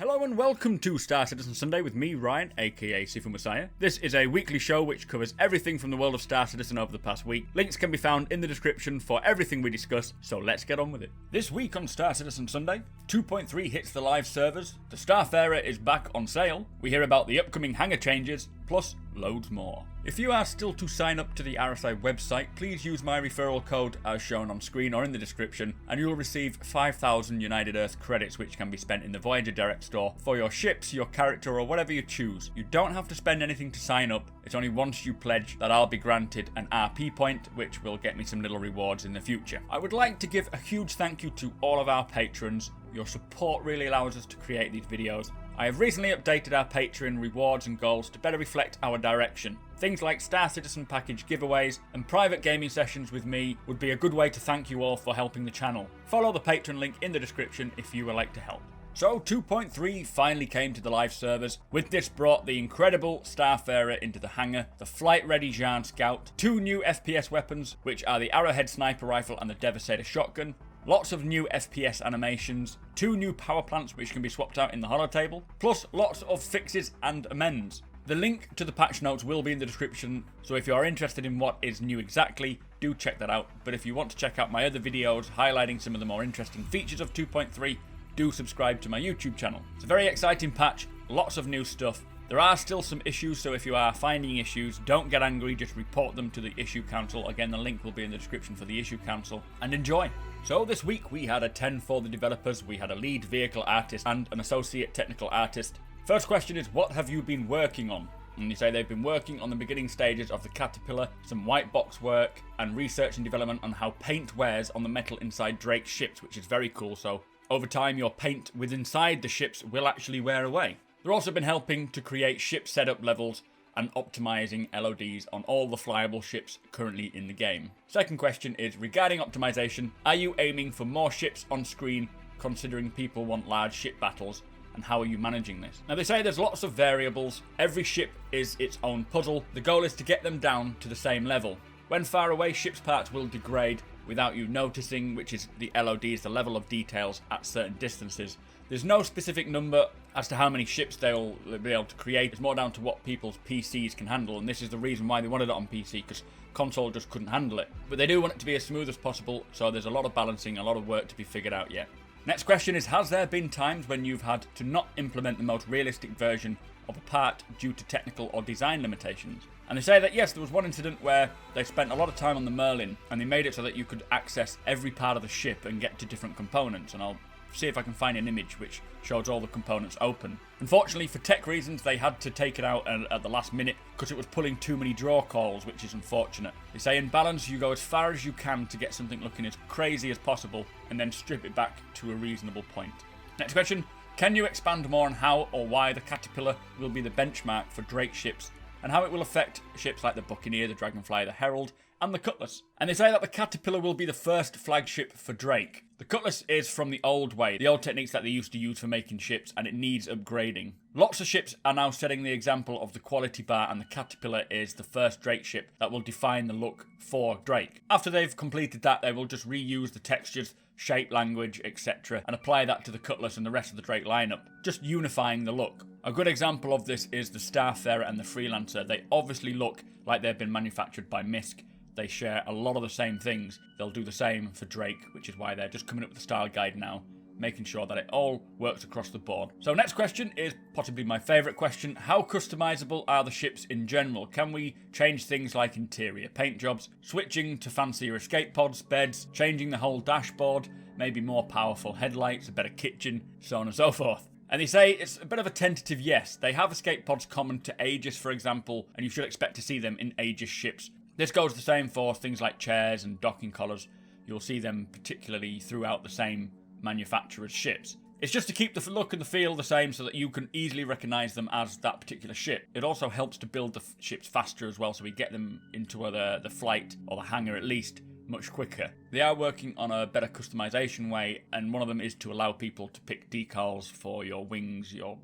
Hello and welcome to Star Citizen Sunday with me, Ryan, aka Sifu Messiah. This is a weekly show which covers everything from the world of Star Citizen over the past week. Links can be found in the description for everything we discuss, so let's get on with it. This week on Star Citizen Sunday, 2.3 hits the live servers, the Starfarer is back on sale, we hear about the upcoming hangar changes, plus loads more. If you are still to sign up to the RSI website, please use my referral code as shown on screen or in the description, and you'll receive 5,000 United Earth credits which can be spent in the Voyager Direct store for your ships, your character, or whatever you choose. You don't have to spend anything to sign up, it's only once you pledge that I'll be granted an RP point, which will get me some little rewards in the future. I would like to give a huge thank you to all of our patrons. Your support really allows us to create these videos. I have recently updated our Patreon rewards and goals to better reflect our direction. Things like Star Citizen package giveaways and private gaming sessions with me would be a good way to thank you all for helping the channel. Follow the Patreon link in the description if you would like to help. So 2.3 finally came to the live servers. With this brought the incredible Starfarer into the hangar, the flight-ready Jean Scout, 2 new FPS weapons, which are the Arrowhead Sniper Rifle and the Devastator Shotgun, lots of new FPS animations, 2 new power plants which can be swapped out in the holotable, plus lots of fixes and amends. The link to the patch notes will be in the description, so if you are interested in what is new exactly, do check that out. But if you want to check out my other videos highlighting some of the more interesting features of 2.3, do subscribe to my YouTube channel. It's a very exciting patch, lots of new stuff. There are still some issues, so if you are finding issues, don't get angry, just report them to the Issue Council. Again, the link will be in the description for the Issue Council, and enjoy. So this week we had a 10 for the developers, we had a lead vehicle artist and an associate technical artist. First question is, what have you been working on? And you say they've been working on the beginning stages of the Caterpillar, some white box work, and research and development on how paint wears on the metal inside Drake's ships, which is very cool, so over time your paint with inside the ships will actually wear away. They've also been helping to create ship setup levels and optimizing LODs on all the flyable ships currently in the game. Second question is, regarding optimization, are you aiming for more ships on screen considering people want large ship battles, and how are you managing this? Now they say there's lots of variables, every ship is its own puzzle, the goal is to get them down to the same level. When far away, ship's parts will degrade without you noticing, which is the LODs, the level of details at certain distances. There's no specific number as to how many ships they'll be able to create. It's more down to what people's PCs can handle, and this is the reason why they wanted it on PC, because console just couldn't handle it. But they do want it to be as smooth as possible, so there's a lot of balancing, a lot of work to be figured out yet. Next question is, has there been times when you've had to not implement the most realistic version of a part due to technical or design limitations? And they say that yes, there was one incident where they spent a lot of time on the Merlin and they made it so that you could access every part of the ship and get to different components, and I'll see if I can find an image which shows all the components open. Unfortunately, for tech reasons, they had to take it out at the last minute because it was pulling too many draw calls, which is unfortunate. They say in balance, you go as far as you can to get something looking as crazy as possible and then strip it back to a reasonable point. Next question, can you expand more on how or why the Caterpillar will be the benchmark for Drake ships and how it will affect ships like the Buccaneer, the Dragonfly, the Herald, and the Cutlass? And they say that the Caterpillar will be the first flagship for Drake. The Cutlass is from the old way, the old techniques that they used to use for making ships, and it needs upgrading. Lots of ships are now setting the example of the quality bar, and the Caterpillar is the first Drake ship that will define the look for Drake. After they've completed that, they will just reuse the textures, shape, language, etc., and apply that to the Cutlass and the rest of the Drake lineup, just unifying the look. A good example of this is the Starfarer and the Freelancer. They obviously look like they've been manufactured by MISC. They share a lot of the same things. They'll do the same for Drake, which is why they're just coming up with a style guide now, making sure that it all works across the board. So next question is possibly my favourite question. How customizable are the ships in general? Can we change things like interior paint jobs, switching to fancier escape pods, beds, changing the whole dashboard, maybe more powerful headlights, a better kitchen, so on and so forth? And they say it's a bit of a tentative yes. They have escape pods common to Aegis, for example, and you should expect to see them in Aegis ships. This goes the same for things like chairs and docking collars. You'll see them particularly throughout the same manufacturer's ships. It's just to keep the look and the feel the same so that you can easily recognise them as that particular ship. It also helps to build the ships faster as well, so we get them into the flight, or the hangar at least, much quicker. They are working on a better customization way, and one of them is to allow people to pick decals for your wings, your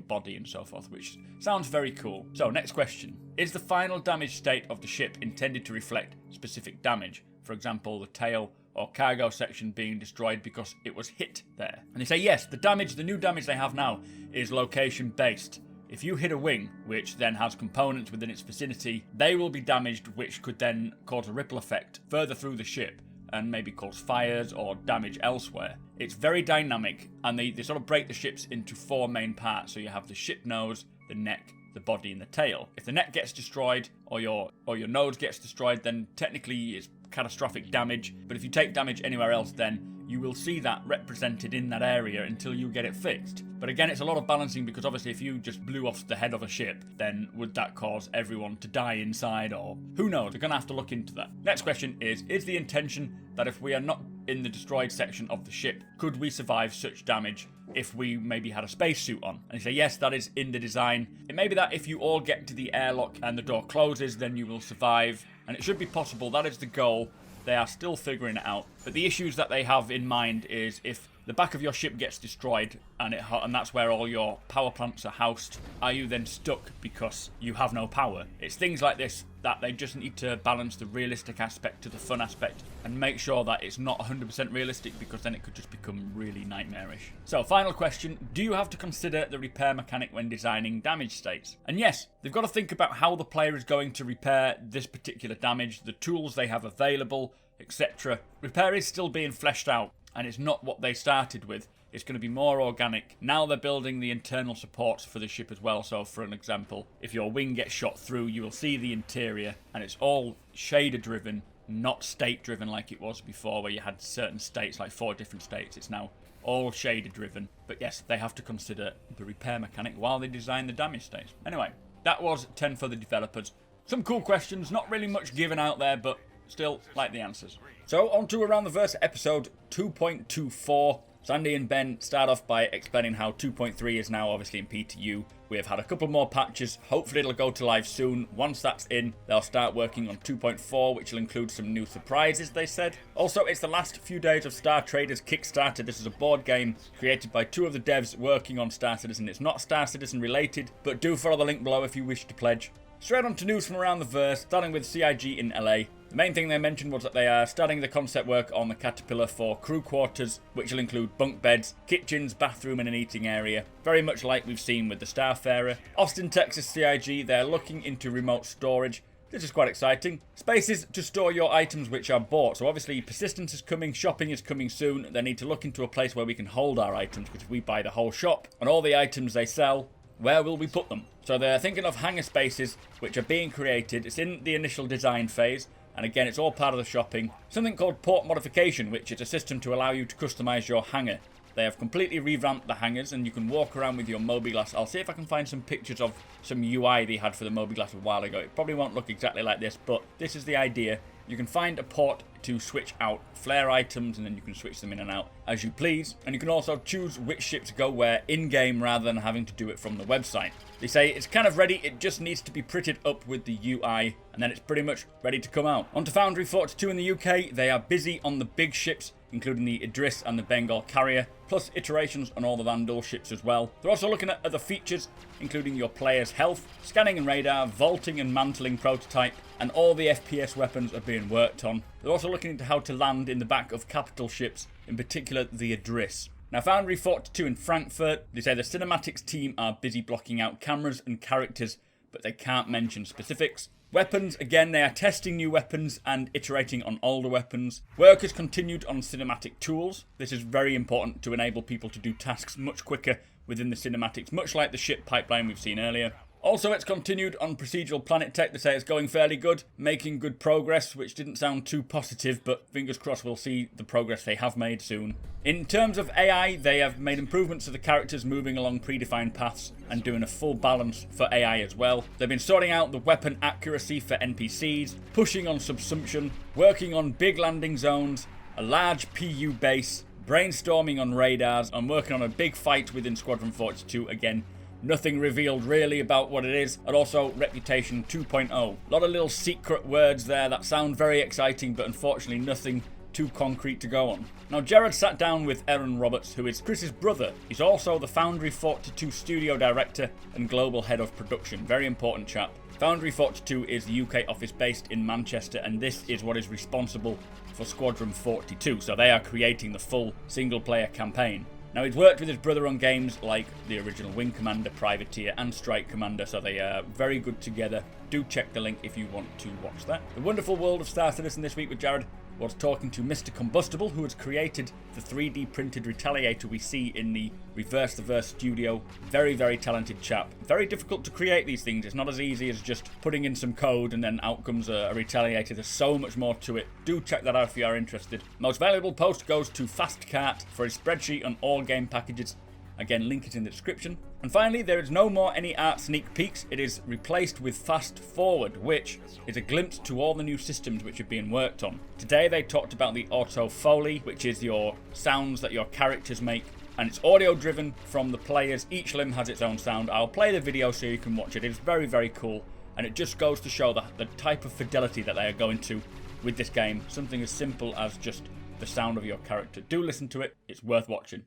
body and so forth, which sounds very cool. So next question. Is the final damage state of the ship intended to reflect specific damage? For example, the tail or cargo section being destroyed because it was hit there. And they say yes, the new damage they have now is location based. If you hit a wing, which then has components within its vicinity, they will be damaged, which could then cause a ripple effect further through the ship and maybe cause fires or damage elsewhere. It's very dynamic, and they sort of break the ships into 4 main parts. So you have the ship nose, the neck, the body, and the tail. If the neck gets destroyed or your nose gets destroyed, then technically it's catastrophic damage. But if you take damage anywhere else, then you will see that represented in that area until you get it fixed. But again, it's a lot of balancing, because obviously if you just blew off the head of a ship, then would that cause everyone to die inside, or who knows? We're going to have to look into that. Next question is the intention that if we are not in the destroyed section of the ship, could we survive such damage if we maybe had a spacesuit on? And you say yes, that is in the design. It may be that if you all get to the airlock and the door closes, then you will survive, and it should be possible. That is the goal. They are still figuring it out. But the issues that they have in mind is if the back of your ship gets destroyed and that's where all your power plants are housed, are you then stuck because you have no power? It's things like this that they just need to balance the realistic aspect to the fun aspect and make sure that it's not 100% realistic, because then it could just become really nightmarish. So, final question, do you have to consider the repair mechanic when designing damage states? And yes, they've got to think about how the player is going to repair this particular damage, the tools they have available, etc. Repair is still being fleshed out, and it's not what they started with. It's going to be more organic. Now they're building the internal supports for the ship as well. So for an example, if your wing gets shot through, you will see the interior, and it's all shader driven, not state driven like it was before, where you had certain states, like 4 different states. It's now all shader driven. But yes, they have to consider the repair mechanic while they design the damage states. Anyway, that was 10 for the developers. Some cool questions, not really much given out there, but still like the answers. So on to Around the Verse episode 2.24. Sandy and Ben start off by explaining how 2.3 is now obviously in PTU. We have had a couple more patches. Hopefully it'll go to live soon. Once that's in, they'll start working on 2.4, which will include some new surprises, they said. Also, it's the last few days of Star Traders Kickstarter. This is a board game created by 2 of the devs working on Star Citizen. It's not Star Citizen related, but do follow the link below if you wish to pledge. Straight on to news from around the verse, starting with CIG in LA. The main thing they mentioned was that they are starting the concept work on the Caterpillar for crew quarters, which will include bunk beds, kitchens, bathroom and an eating area, very much like we've seen with the Starfarer. Austin, Texas CIG, they're looking into remote storage. This is quite exciting. Spaces to store your items which are bought. So obviously persistence is coming, shopping is coming soon. They need to look into a place where we can hold our items, because if we buy the whole shop and all the items they sell, where will we put them? So they're thinking of hangar spaces which are being created. It's in the initial design phase. And again, it's all part of the shopping. Something called port modification, which is a system to allow you to customize your hangar. They have completely revamped the hangars, and you can walk around with your Mobi-Glass. I'll see if I can find some pictures of some UI they had for the Mobi-Glass a while ago. It probably won't look exactly like this, but this is the idea. You can find a port to switch out flare items, and then you can switch them in and out as you please. And you can also choose which ships go where in-game rather than having to do it from the website. They say it's kind of ready, it just needs to be prettied up with the UI, and then it's pretty much ready to come out. On to Foundry 42 in the UK, they are busy on the big ships, including the Idris and the Bengal Carrier, plus iterations on all the Vandal ships as well. They're also looking at other features, including your player's health, scanning and radar, vaulting and mantling prototype, and all the FPS weapons are being worked on. They're also looking into how to land in the back of capital ships, in particular the Idris. Now, Foundry 42 in Frankfurt, they say the cinematics team are busy blocking out cameras and characters, but they can't mention specifics. Weapons, again, they are testing new weapons and iterating on older weapons. Work has continued on cinematic tools. This is very important to enable people to do tasks much quicker within the cinematics, much like the ship pipeline we've seen earlier. Also, it's continued on procedural planet tech. They say it's going fairly good, making good progress, which didn't sound too positive, but fingers crossed we'll see the progress they have made soon. In terms of AI, they have made improvements to the characters moving along predefined paths and doing a full balance for AI as well. They've been sorting out the weapon accuracy for NPCs, pushing on subsumption, working on big landing zones, a large PU base, brainstorming on radars, and working on a big fight within Squadron 42 again. Nothing revealed really about what it is, and also Reputation 2.0. A lot of little secret words there that sound very exciting, but unfortunately nothing too concrete to go on. Now, Jared sat down with Aaron Roberts, who is Chris's brother. He's also the Foundry 42 studio director and global head of production. Very important chap. Foundry 42 is the UK office based in Manchester, and this is what is responsible for Squadron 42, so they are creating the full single-player campaign. Now, he's worked with his brother on games like the original Wing Commander, Privateer and Strike Commander, so they are very good together. Do check the link if you want to watch that. The wonderful world of Star Citizen this week with Jared was talking to Mr. Combustible, who has created the 3D printed Retaliator we see in the Reverse the Verse studio. Very, very talented chap. Very difficult to create these things. It's not as easy as just putting in some code and then out comes a Retaliator. There's so much more to it. Do check that out if you are interested. Most valuable post goes to Fastcart for his spreadsheet on all game packages. Again, link is in the description. And finally, there is no more any art sneak peeks. It is replaced with Fast Forward, which is a glimpse to all the new systems which are being worked on. Today they talked about the Auto Foley, which is your sounds that your characters make, and it's audio driven from the players. Each limb has its own sound. I'll play the video so you can watch it. It's very, very cool, and it just goes to show the type of fidelity that they are going to with this game. Something as simple as just the sound of your character. Do listen to it. It's worth watching.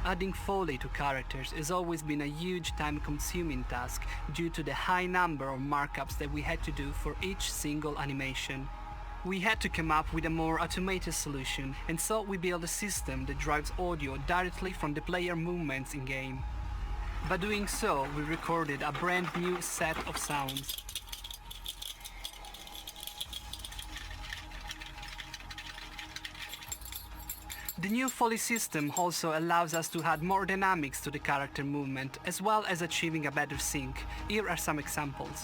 Adding Foley to characters has always been a huge time-consuming task due to the high number of markups that we had to do for each single animation. We had to come up with a more automated solution, and so we built a system that drives audio directly from the player movements in-game. By doing so, we recorded a brand new set of sounds. The new Foley system also allows us to add more dynamics to the character movement, as well as achieving a better sync. Here are some examples.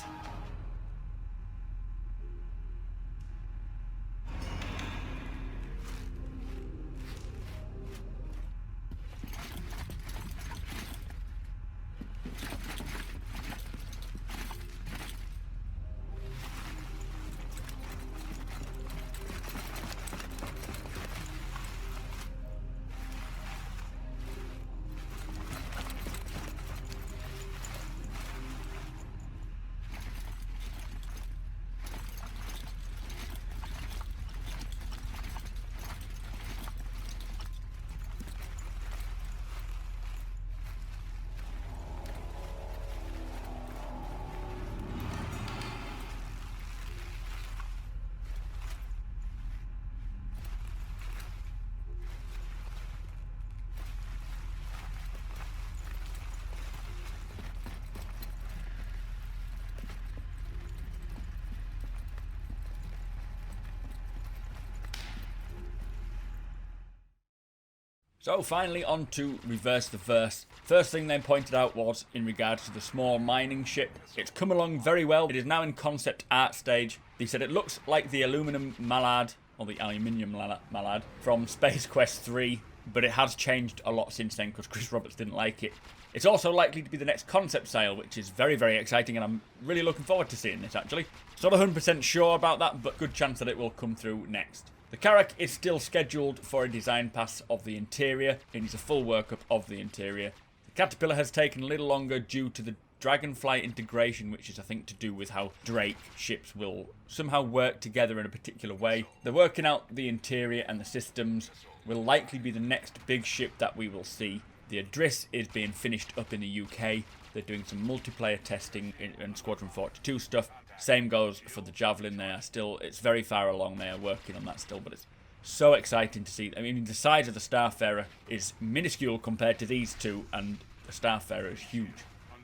So finally on to Reverse the Verse. First thing they pointed out was in regards to the small mining ship. It's come along very well. It is now in concept art stage. They said it looks like the aluminum mallard, or the aluminium mallard, from Space Quest 3, but it has changed a lot since then because Chris Roberts didn't like it. It's also likely to be the next concept sale, which is very, very exciting, and I'm really looking forward to seeing this actually. Not 100% sure about that, but good chance that it will come through next. The Carrack is still scheduled for a design pass of the interior. It needs a full workup of the interior. The Caterpillar has taken a little longer due to the Dragonfly integration, which is I think to do with how Drake ships will somehow work together in a particular way. They're working out the interior, and the systems will likely be the next big ship that we will see. The Adris is being finished up in the UK. They're doing some multiplayer testing in Squadron 42 stuff. Same goes for the Javelin. They are still, it's very far along. They are working on that still, but it's so exciting to see. I mean, the size of the Starfarer is minuscule compared to these two, and the Starfarer is huge.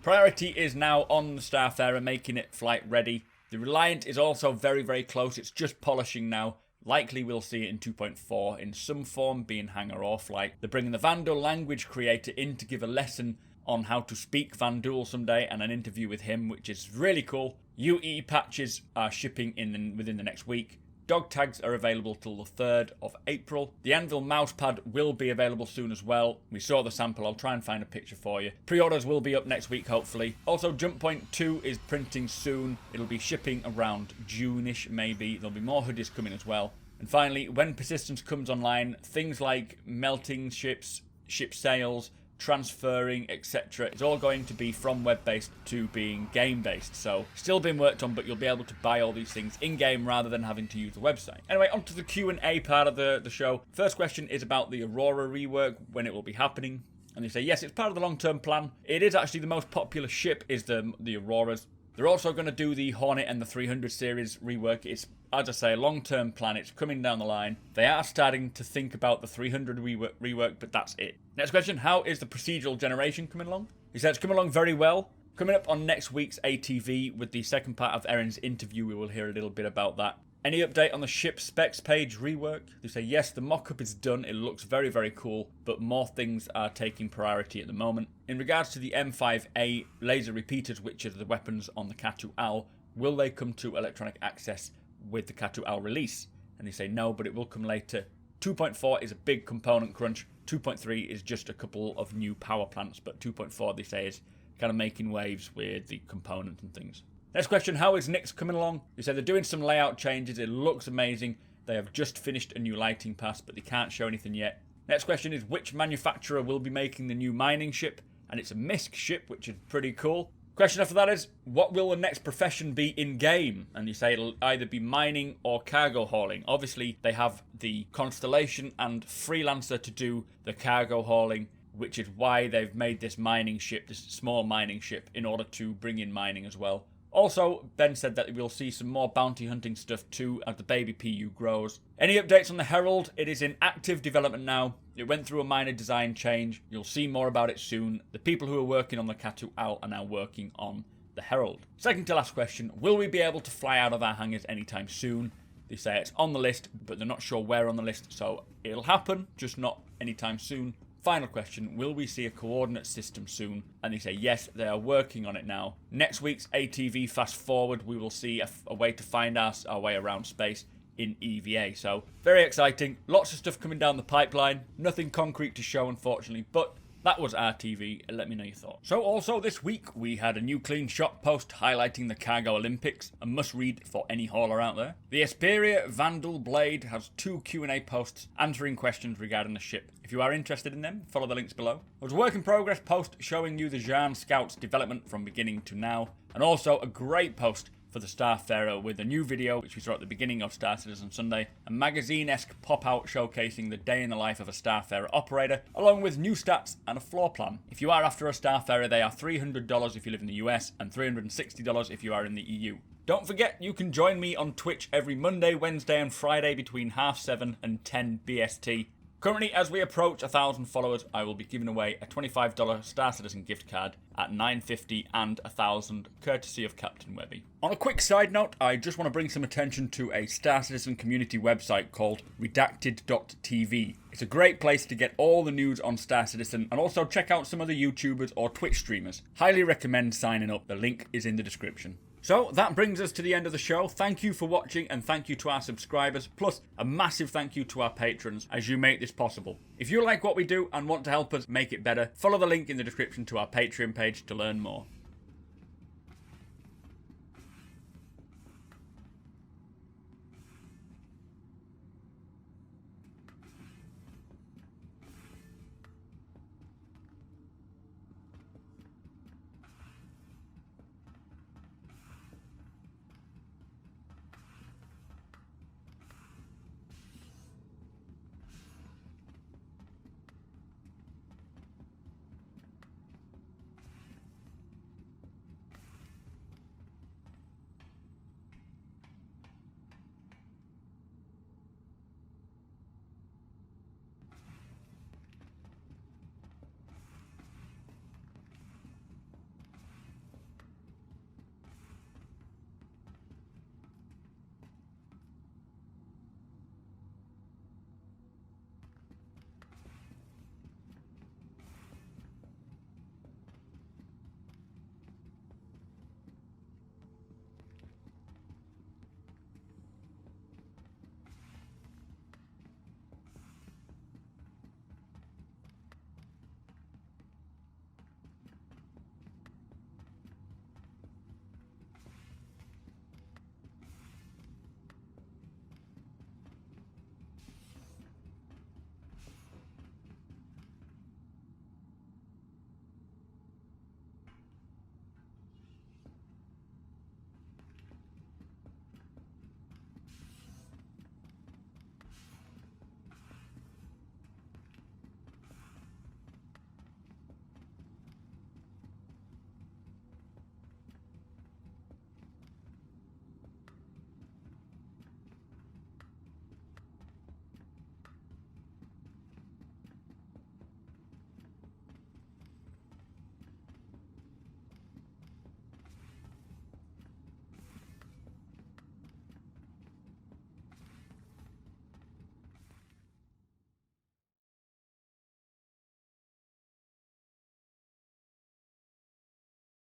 Priority is now on the Starfarer, making it flight ready. The Reliant is also very, very close. It's just polishing now. Likely we'll see it in 2.4 in some form, being hangar or flight. They're bringing the Vandal language creator in to give a lesson on how to speak Vandal someday, and an interview with him, which is really cool. UE patches are shipping within the next week. Dog tags are available till the 3rd of April. The Anvil mousepad will be available soon as well. We saw the sample. I'll try and find a picture for you. Pre-orders will be up next week, hopefully. Also, Jump Point 2 is printing soon. It'll be shipping around June-ish, maybe. There'll be more hoodies coming as well. And finally, when persistence comes online, things like melting ships, ship sales, transferring, etc. It's all going to be from web-based to being game-based. So still being worked on, but you'll be able to buy all these things in-game rather than having to use the website. Anyway, on to the Q&A part of the show. First question is about the Aurora rework, when it will be happening. And they say, yes, it's part of the long-term plan. It is actually the most popular ship is the Auroras. They're also going to do the Hornet and the 300 series rework. It's, as I say, a long-term plan. It's coming down the line. They are starting to think about the 300 rework, but that's it. Next question, how is the procedural generation coming along? He said it's coming along very well. Coming up on next week's ATV with the second part of Erin's interview, we will hear a little bit about that. Any update on the ship specs page rework? They say, yes, the mock-up is done. It looks very, very cool, but more things are taking priority at the moment. In regards to the M5A laser repeaters, which are the weapons on the Khartu Al, will they come to electronic access with the Khartu Al release? And they say no, but it will come later. 2.4 is a big component crunch. 2.3 is just a couple of new power plants, but 2.4, they say, is kind of making waves with the components and things. Next question, how is Nyx coming along? They say they're doing some layout changes. It looks amazing. They have just finished a new lighting pass, but they can't show anything yet. Next question is, which manufacturer will be making the new mining ship? And it's a MISC ship, which is pretty cool. Question after that is, what will the next profession be in-game? And you say it'll either be mining or cargo hauling. Obviously, they have the Constellation and Freelancer to do the cargo hauling, which is why they've made this mining ship, this small mining ship, in order to bring in mining as well. Also, Ben said that we'll see some more bounty hunting stuff too as the baby PU grows. Any updates on the Herald? It is in active development now. It went through a minor design change. You'll see more about it soon. The people who are working on the Khartu Al are now working on the Herald. Second to last question, will we be able to fly out of our hangars anytime soon? They say it's on the list, but they're not sure where on the list, so it'll happen, just not anytime soon. Final question, will we see a coordinate system soon? And they say yes, they are working on it now. Next week's ATV Fast Forward, we will see a way to find our way around space in EVA. So, very exciting. Lots of stuff coming down the pipeline. Nothing concrete to show, unfortunately, but that was RTV. Let me know your thoughts. So also this week, we had a new clean shop post highlighting the Cargo Olympics, a must-read for any hauler out there. The Esperia Vandal Blade has 2 Q&A posts answering questions regarding the ship. If you are interested in them, follow the links below. There was a work in progress post showing you the Jean Scout's development from beginning to now, and also a great post for the Starfarer with a new video which we saw at the beginning of Star Citizen Sunday, a magazine-esque pop-out showcasing the day in the life of a Starfarer operator, along with new stats and a floor plan. If you are after a Starfarer, they are $300 if you live in the US and $360 if you are in the EU. Don't forget, you can join me on Twitch every Monday, Wednesday and Friday between 7:30 and 10 BST. Currently, as we approach 1,000 followers, I will be giving away a $25 Star Citizen gift card at 950 and 1,000, courtesy of Captain Webby. On a quick side note, I just want to bring some attention to a Star Citizen community website called redacted.tv. It's a great place to get all the news on Star Citizen and also check out some of the YouTubers or Twitch streamers. Highly recommend signing up. The link is in the description. So that brings us to the end of the show. Thank you for watching and thank you to our subscribers, plus a massive thank you to our patrons as you make this possible. If you like what we do and want to help us make it better, follow the link in the description to our Patreon page to learn more.